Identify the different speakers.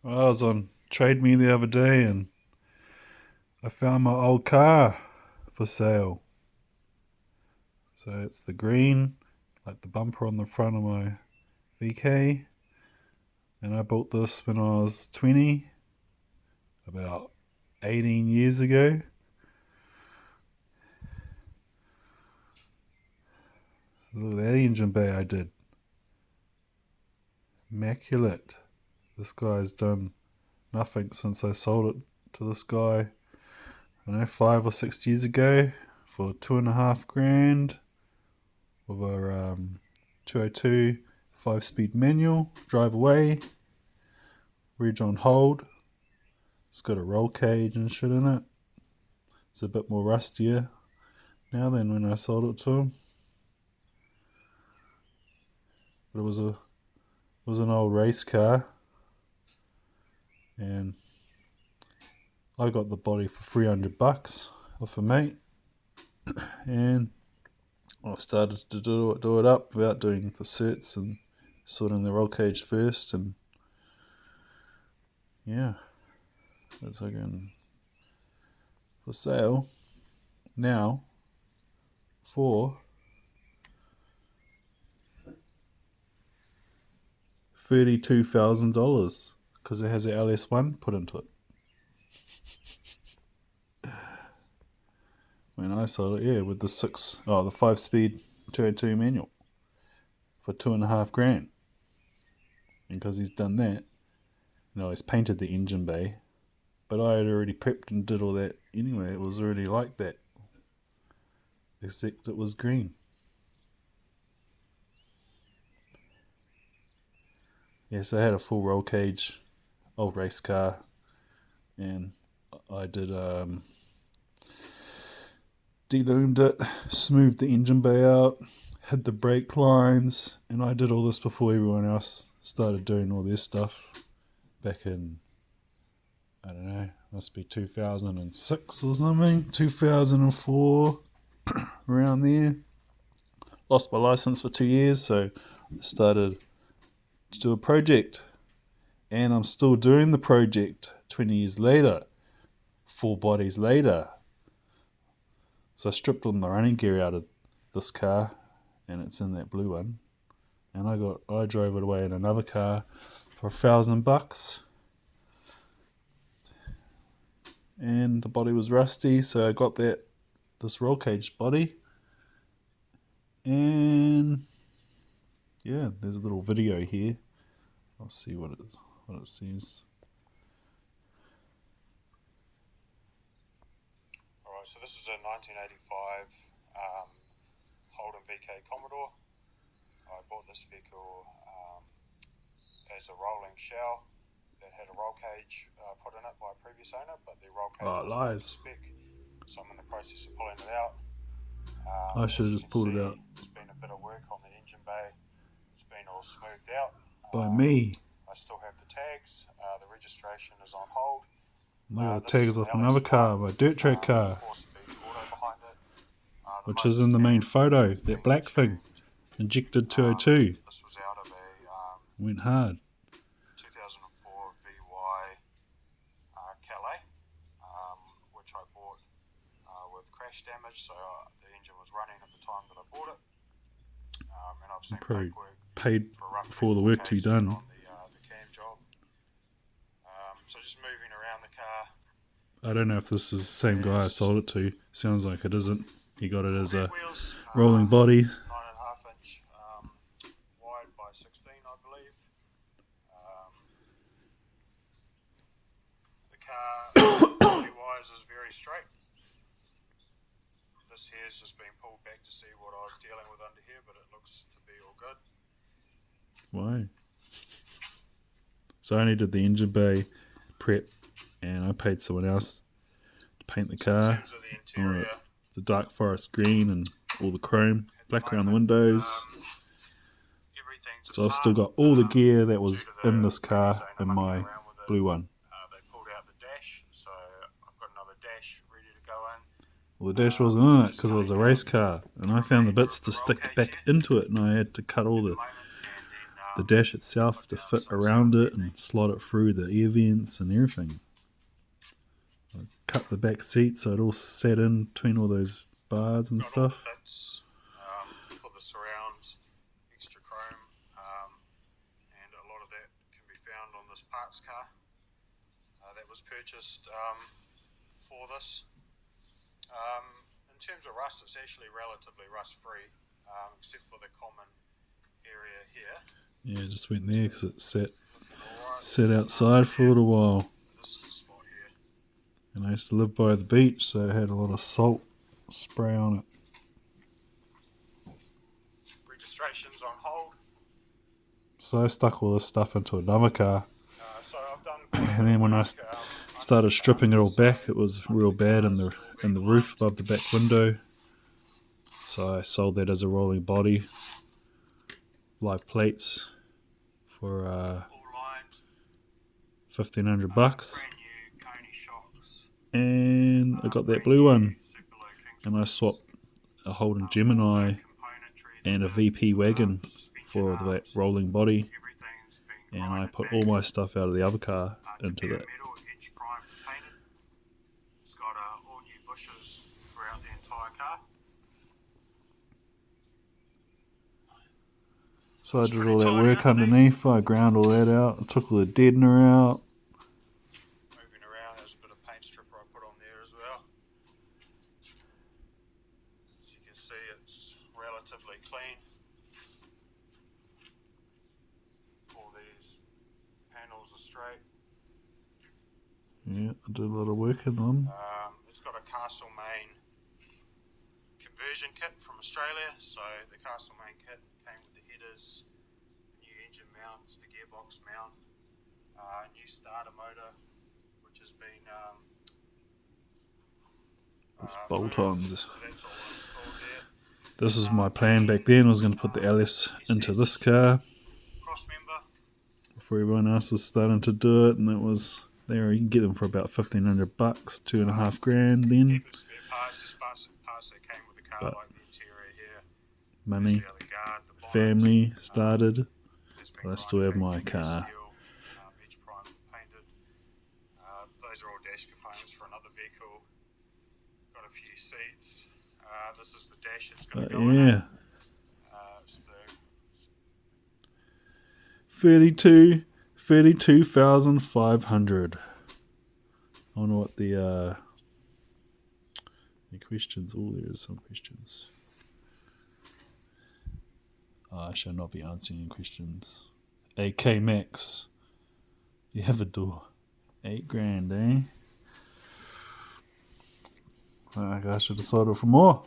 Speaker 1: I was on Trade Me the other day and I found my old car for sale. So it's the green, like the bumper on the front of my VK. And I bought this when I was 20, about 18 years ago. So look at that engine bay I did. Immaculate. This guy's done nothing since I sold it to this guy, I don't know, 5 or 6 years ago for $2.5 grand with a 202 5-speed manual. Drive away, ridge on hold. It's got a roll cage and shit in it. It's a bit more rustier now than when I sold it to him. But it was an old race car, and I got the body for $300 off a mate, and I started to do it up without doing the certs and sorting the roll cage first, and yeah, it's again for sale now for $32,000 because it has an LS1 put into it. When I sold it, yeah, with the 5-speed 202 manual for $2.5 grand. And because he's done that, he's painted the engine bay, but I had already prepped and did all that anyway. It was already like that, except it was green. Yes, I had a full roll cage, old race car, and I did deloomed it, smoothed the engine bay out, had the brake lines, and I did all this before everyone else started doing all this stuff back in, I don't know, must be 2006 or something, 2004, around there. Lost my license for 2 years, so I started to do a project, and I'm still doing the project 20 years later, 4 bodies later. So I stripped all the running gear out of this car, and it's in that blue one, and I drove it away in another car for $1,000, and the body was rusty, so I got this roll cage body, and yeah, there's a little video here. I'll see what it says.
Speaker 2: Alright, so this is a 1985 Holden VK Commodore. I bought this vehicle as a rolling shell that had a roll cage put in it by a previous owner, but the roll cage was
Speaker 1: lies.
Speaker 2: spec, so I'm in the process of pulling it out.
Speaker 1: I should have just pulled it out.
Speaker 2: There's been a bit of work on the engine bay. It's been all smoothed out.
Speaker 1: By me.
Speaker 2: I still have the tags. The registration is on hold.
Speaker 1: I got the tags off another car, my dirt track car, which is in the main photo, that black thing. Injected 202.
Speaker 2: This was out of a
Speaker 1: Went hard.
Speaker 2: 2004 VY Calais, which I bought with crash damage, so the engine was running at the time that I bought it. And I've seen
Speaker 1: Probably
Speaker 2: paperwork
Speaker 1: paid for the work to be done.
Speaker 2: on the cam job. So just moving around the car.
Speaker 1: I don't know if this is the same guy I sold it to. Sounds like it isn't. He got it as a rolling body.
Speaker 2: 9.5 inch wide by 16, I believe. The car body-wise is very straight. This hair's just been pulled back to see what I was dealing with under here, but it looks to be all good.
Speaker 1: Why? So I only did the engine bay prep, and I paid someone else to paint the car.
Speaker 2: In terms of the interior,
Speaker 1: The dark forest green and all the chrome, black around the windows. So I've still got all the gear that was in this car in my blue one.
Speaker 2: they pulled out the dash, so I've got another dash ready to go in.
Speaker 1: Well, the dash wasn't in it because it was a race car, and I found the bits to stick back into it, and I had to cut all the the dash itself to fit around it and slot it through the air vents and everything. I cut the back seat so it all sat in between all those bars and
Speaker 2: Got all the
Speaker 1: stuff.
Speaker 2: bits for the surrounds, extra chrome, and a lot of that can be found on this parts car that was purchased for this. In terms of rust, it's actually relatively rust-free, except for the common area here.
Speaker 1: Yeah, it just went there because it sat
Speaker 2: Right.
Speaker 1: outside for a little while.
Speaker 2: This is the spot here.
Speaker 1: And I used to live by the beach, so it had a lot of salt spray on it.
Speaker 2: Registration's on hold.
Speaker 1: So I stuck all this stuff into another car.
Speaker 2: So I've done
Speaker 1: And then when I started stripping it all back, it was real bad in the roof above the back window. So I sold that as a rolling body, live plates, for $1,500,
Speaker 2: brand new Coney shocks.
Speaker 1: and I got that blue one. And I swapped a Holden Gemini and a VP wagon for that rolling body, and I put all my stuff out of the other car into that.
Speaker 2: It's got all new bushes throughout the entire car.
Speaker 1: So I did all that work underneath. I ground all that out. I took all the deadener out.
Speaker 2: Moving around, there's a bit of paint stripper I put on there as well. As you can see, it's relatively clean. All these panels are straight.
Speaker 1: Yeah, I did a lot of work in them.
Speaker 2: It's got a Castlemaine conversion kit from Australia. So the Castlemaine kit came with the headers, new engine mounts, the gearbox mount, new starter motor, which has been
Speaker 1: It's bolt-ons.
Speaker 2: so that's all installed there.
Speaker 1: This is my plan back then. I was going to put the LS into this car
Speaker 2: Cross member.
Speaker 1: before everyone else was starting to do it, and it was there. You can get them for about $1,500, $2,500 then.
Speaker 2: Heap of spare parts. There's parts that came with the car,
Speaker 1: But
Speaker 2: like the interior here,
Speaker 1: money,
Speaker 2: the other guard, the bonnet.
Speaker 1: family started,
Speaker 2: There's been
Speaker 1: but I still have my
Speaker 2: running back
Speaker 1: car.
Speaker 2: steel, edge prime painted. Those are all dash components for another vehicle. Got a few seats. This is the dash that's going
Speaker 1: But
Speaker 2: to go in it.
Speaker 1: yeah, 32,500. I wonder what the any questions? Oh, there is some questions. I shall not be answering any questions. AK Max, you have a door. $8,000, eh? I should have sold it for more.